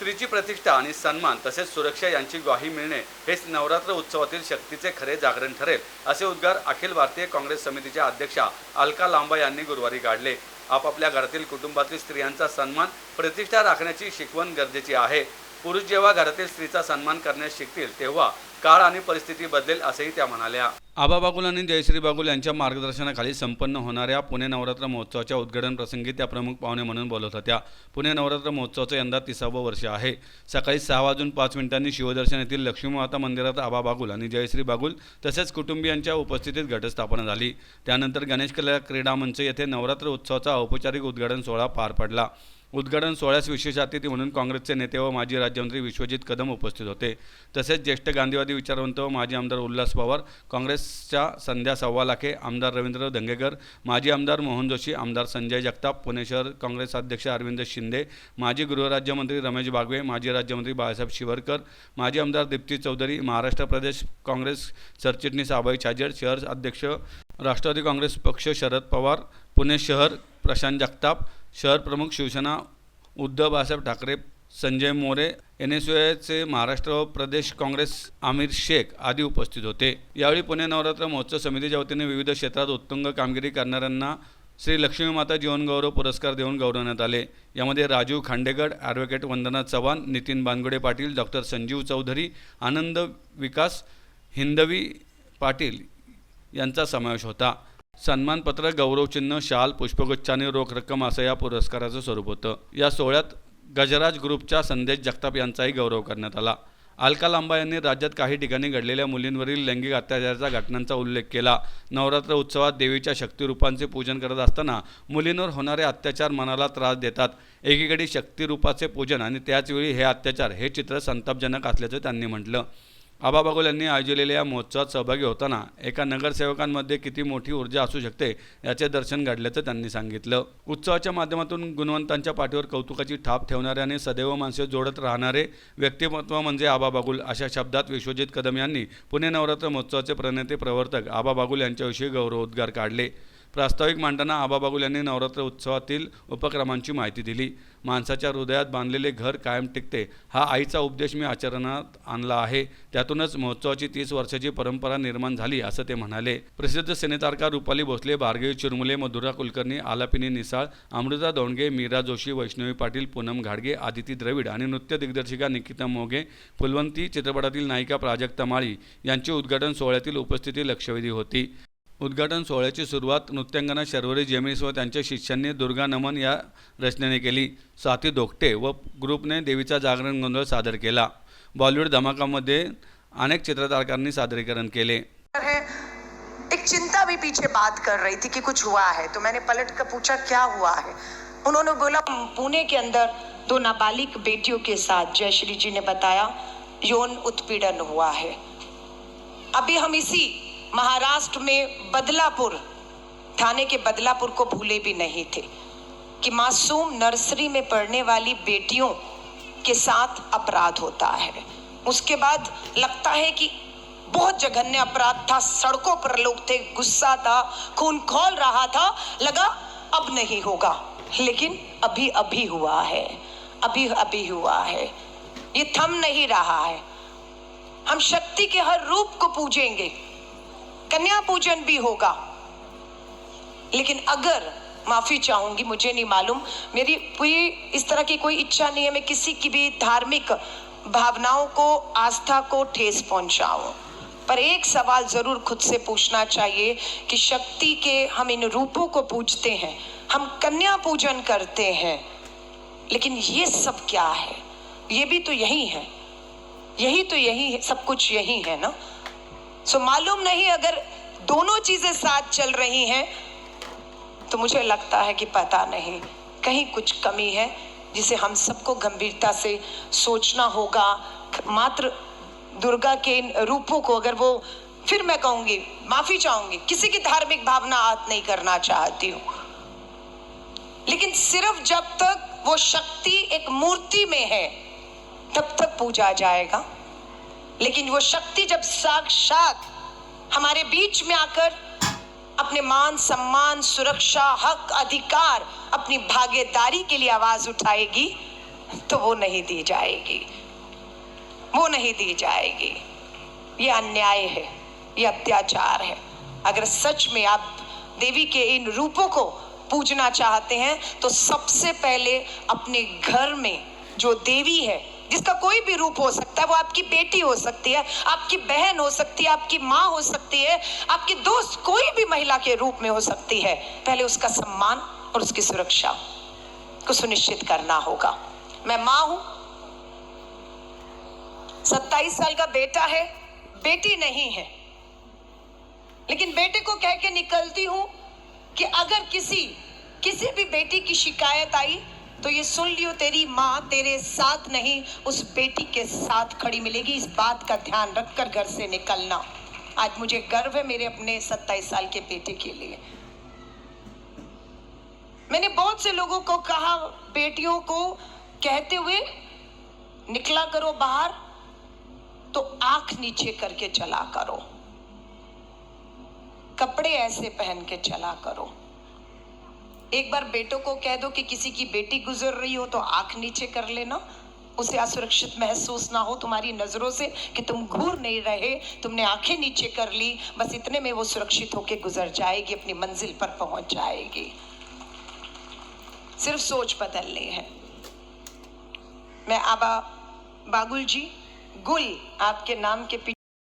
स्त्रीची प्रतिष्ठा आणि सन्मान तसेच सुरक्षा यांची ग्वाही मिळणे हेच नवरात्र उत्सवातील शक्तीचे खरे जागरण ठरेल, असे उद्गार अखिल भारतीय काँग्रेस समितीच्या अध्यक्षा अलका लांबा यांनी गुरुवारी काढले। आपापल्या घरातील कुटुंबातील स्त्रियांचा सन्मान प्रतिष्ठा राखण्याची शिकवण गरजेची आहे। पुरुष जेव्हा घरातील स्त्रीचा सन्मान करण्यास शिकतील तेव्हा काळ आणि परिस्थिती बदलेल, असेही त्या म्हणाल्या। आबा बागुल आणि जयश्री बागुल यांच्या मार्गदर्शनाखाली संपन्न होणाऱ्या पुणे नवरात्र महोत्सवाच्या उद्घाटन प्रसंगी त्या प्रमुख पाहुणे म्हणून बोलत होत्या। पुणे नवरात्र महोत्सवाचं यंदा 30वे वर्ष आहे। सकाळी 6:05 शिवदर्शन येथील लक्ष्मी माता मंदिरात आबा बागुल आणि जयश्री बागुल तसेच कुटुंबियांच्या उपस्थितीत घटस्थापना झाली। त्यानंतर गणेश कला क्रीडा मंच येथे नवरात्र उत्सवाचा औपचारिक उद्घाटन सोहळा पार पडला। उद्घाटन सोहळ्यास विशेष अतिथी म्हणून काँग्रेसचे नेते व माजी राज्यमंत्री विश्वजित कदम उपस्थित होते। तसेच ज्येष्ठ गांधीवादी विचारवंत व माजी आमदार उल्हास पवार, काँग्रेसच्या संध्या सव्वालाखे, आमदार रवींद्र धंगेकर, माजी आमदार मोहन जोशी, आमदार संजय जगताप, पुणे शहर काँग्रेस अध्यक्ष अरविंद शिंदे, माजी गृहराज्यमंत्री रमेश बागवे, माजी राज्यमंत्री बाळासाहेब शिवरकर, माजी आमदार दीप्ती चौधरी, महाराष्ट्र प्रदेश काँग्रेस सरचिटणीस अभय छाजेड, शहर अध्यक्ष राष्ट्रवादी काँग्रेस पक्ष शरद पवार, पुणे शहर प्रशांत जगताप, शहर प्रमुख शिवसेना उद्धव बाळासाहेब ठाकरे, संजय मोरे, NSUचे महाराष्ट्र प्रदेश काँग्रेस आमिर शेख आदी उपस्थित होते। यावेळी पुणे नवरात्र महोत्सव समितीच्या वतीने विविध क्षेत्रात उत्तुंग कामगिरी करणाऱ्यांना श्री लक्ष्मी माता जीवनगौरव पुरस्कार देऊन गौरवण्यात आले। यामध्ये राजीव खांडेगड, ॲडव्होकेट वंदना चव्हाण, नितीन बानगुडे पाटील, डॉक्टर संजीव चौधरी, आनंद विकास हिंदवी पाटील यांचा समावेश होता। सन्मानपत्र, गौरवचिन्ह, शाल, पुष्पगुच्छ आणि रोख रक्कम असं या पुरस्काराचं स्वरूप होतं। या सोहळ्यात गजराज ग्रुपच्या संदेश जगताप यांचाही गौरव करण्यात आला। अलका लांबा यांनी राज्यात काही ठिकाणी घडलेल्या मुलींवरील लैंगिक अत्याचाराच्या घटनांचा उल्लेख केला। नवरात्र उत्सवात देवीच्या शक्तिरूपांचे पूजन करत असताना मुलींवर होणारे अत्याचार मनाला त्रास देतात। एकीकडे शक्तिरूपाचे पूजन आणि त्याचवेळी हे अत्याचार हे चित्र संतापजनक असल्याचं त्यांनी म्हटलं। आबा बागुल यांनी आयोजलेल्या या महोत्सवात सहभागी होताना एका नगरसेवकांमध्ये किती मोठी ऊर्जा असू शकते याचे दर्शन घडल्याचं त्यांनी सांगितलं। उत्सवाच्या माध्यमातून गुणवंतांच्या पाठीवर कौतुकाची थाप ठेवणारे आणि सदैव माणसे जोडत राहणारे व्यक्तिमत्व म्हणजे आबा बागुल, अशा शब्दात विश्वजित कदम यांनी पुणे नवरात्र महोत्सवाचे प्रणेते प्रवर्तक आबा बागुल यांच्याविषयी गौरवोद्गार काढले। प्रास्ताविक मांडताना आबा बागुल यांनी नवरात्र उत्सवातील उपक्रमांची माहिती दिली। माणसाच्या हृदयात बांधलेले घर कायम टिकते हा आईचा उपदेश मी आचरणात आणला आहे। त्यातूनच महोत्सवाची 30 वर्षाची परंपरा निर्माण झाली, असं ते म्हणाले। प्रसिद्ध सिनेतारका रुपाली भोसले, भार्गवी चिरमुले, मधुरा कुलकर्णी, आलापिनी निसाळ, अमृता दौंडगे, मीरा जोशी, वैष्णवी पाटील, पूनम घाडगे, आदिती द्रविड आणि नृत्य दिग्दर्शिका निकिता मोघे, फुलवंती चित्रपटातील नायिका प्राजक्ता माळी यांची उद्घाटन सोहळ्यातील उपस्थिती लक्षवेधी होती। उद्घाटन सोहळ्याची सुरुवात नृत्यांगना शर्वरी जेमिनीस व त्यांच्या शिष्यांनी दुर्गा नमन या रचनेने केली। स्वाती दोगटे व ग्रुपने देवीचा जागरण गोंधळ सादर केला। बॉलिवूड धमाकामध्ये अनेक चित्रतारकांनी सादरीकरण केले। एक चिंता भी पीछे बात कर रही थी कि कुछ हुआ है, तो मैंने पलट कर पूछा क्या हुआ है। उन्होंने बोला पुणे के अंदर 2 नाबालिग बेटियों के साथ जयश्री जी ने बताया यौन उत्पीड़न हुआ है। अभी हम इसी महाराष्ट्र में बदलापुर थाने के बदलापुर को भूले भी नहीं थे कि मासूम नर्सरी में पढ़ने वाली बेटियों के साथ अपराध होता है। उसके बाद लगता है कि बहुत जघन्य अपराध था, सड़कों पर लोग थे, गुस्सा था, खून खौल रहा था, लगा अब नहीं होगा, लेकिन अभी अभी हुआ है, अभी अभी हुआ है, ये थम नहीं रहा है। हम शक्ति के हर रूप को पूजेंगे, कन्या पूजन भी होगा, लेकिन अगर माफी चाहूंगी, मुझे नहीं मालूम, मेरी कोई इस तरह की कोई इच्छा नहीं है मैं किसी की भी धार्मिक भावनाओं को, आस्था को ठेस पहुंचाऊं, पर एक सवाल जरूर खुद से पूछना चाहिए कि शक्ति के हम इन रूपों को पूजते हैं, हम कन्या पूजन करते हैं, लेकिन ये सब क्या है? ये भी तो यही है, यही तो यही है, सब कुछ यही है ना। सो मालूम नहीं अगर दोनों चीजें साथ चल रही हैं तो मुझे लगता है कि पता नहीं कहीं कुछ कमी है जिसे हम सबको गंभीरता से सोचना होगा। मात्र दुर्गा के इन रूपों को अगर वो, फिर मैं कहूंगी, माफी चाहूंगी, किसी की धार्मिक भावना आहत नहीं करना चाहती हूं, लेकिन सिर्फ जब तक वो शक्ति एक मूर्ति में है तब तक पूजा जाएगा। लेकिन वो शक्ति जब साक्षात हमारे बीच में आकर अपने मान सम्मान, सुरक्षा, हक, अधिकार, अपनी भागीदारी के लिए आवाज उठाएगी तो वो नहीं दी जाएगी, वो नहीं दी जाएगी। ये अन्याय है, ये अत्याचार है। अगर सच में आप देवी के इन रूपों को पूजना चाहते हैं तो सबसे पहले अपने घर में जो देवी है, जिसका कोई भी रूप हो सकता है, वो आपकी बेटी हो सकती है, आपकी बहन हो सकती है, आपकी माँ हो सकती है, आपकी दोस्त, कोई भी महिला के रूप में हो सकती है, पहले उसका सम्मान और उसकी सुरक्षा को सुनिश्चित करना होगा। मैं माँ हूं, 27 साल का बेटा है, बेटी नहीं है, लेकिन बेटे को कह के निकलती हूं कि अगर किसी भी बेटी की शिकायत आई तो ये सुन लियो, तेरी माँ तेरे साथ नहीं, उस बेटी के साथ खड़ी मिलेगी। इस बात का ध्यान रखकर घर से निकलना। आज मुझे गर्व है मेरे अपने 27 साल के बेटे के लिए। मैंने बहुत से लोगों को कहा, बेटियों को कहते हुए निकला करो बाहर तो आंख नीचे करके चला करो, कपड़े ऐसे पहन के चला करो। एक बार बेटों को कह दो कि किसी की बेटी गुजर रही हो तो आंख नीचे कर लेना, उसे असुरक्षित महसूस ना हो तुम्हारी नजरों से कि तुम घूर नहीं रहे, तुमने आंखें नीचे कर ली, बस इतने में वो सुरक्षित होके गुजर जाएगी, अपनी मंजिल पर पहुंच जाएगी। सिर्फ सोच बदलनी है। मैं आबा बागुल जी, गुल आपके नाम के पीछे